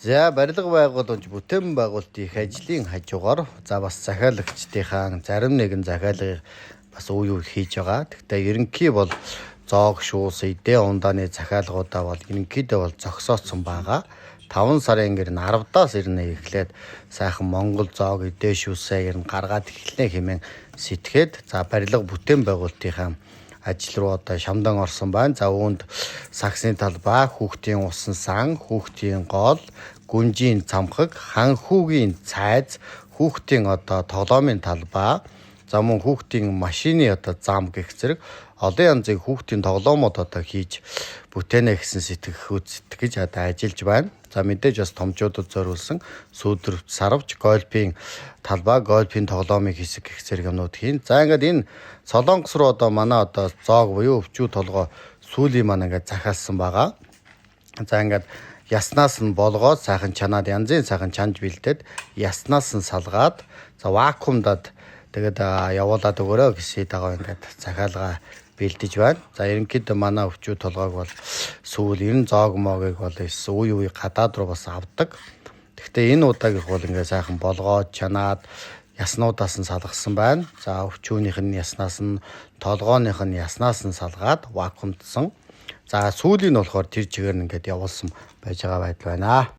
За барилга байгууламж бүтээн байгуулалтын их ажлын хажуугаар бас захиалагчдынхаа зарим нэгэн захиалгыг бас үе хийж байгаа. Гэхдээ ерөнхий бол зоог шуус эдээ ундааны захиалгуудаа бол ерөнхийдөө бол зогсооцсон байгаа. 5 сарын гэр нь 10-аас ирнэ эхлээд сайхан Монгол зоог эдээ шүүсээ гэр нь гаргаад эхлэнэ хэмээн сэтгээд барилга бүтээн байгуулалтынхаа ажил руу шамдан орсон байна. За үүнд саксны талбай, хүүхдийн усан сан, хүүхдийн гол, гүнжийн цамхаг, ханхүүгийн цайз, хүүхдийн тоглоомын талбай, за мөн хүүхдийн машины зам гэх зэрэг олон янзын хүүхдийн тоглоомод хийж бүтээнэ гэсэн сэтгэж ажиллаж байна. За мэдээж бас томчуудад зориулсан сүүдэрвч, сарвч, гольфийн талбай, гольфийн тоглоомын хэсэг гэх зэрэг юмнууд хийн. За ингээд энэ Солонгос руу манай зоог буюу өвчүү толгой сүүлийн маань ингээд захиалсан байгаа. За ингээд яснаас нь болгоод сайхан чанаад янзын сайхан чанж бэлдээд яснаас нь салгаад вакуумдад тэгээд явуулаад өгөөрэй гэсэн дагаа ингээд захиалга бэлдэж байна. За ерөнхийдөө манай өвчүү толгойг бол сүүл 90 зоог могийг бол үе гадаад руу бас авдаг. Гэхдээ энэ удаагийнх бол ингээд сайхан болгоод чанаад яснуудаас нь салгасан байна. За өвчүүнийх нь яснаас нь, толгооных нь яснаас нь салгаад вакуумдсан. За сүүлийн нь болохоор тэр чигээр нь ингээд явуулсан байж байгаа байдал байна.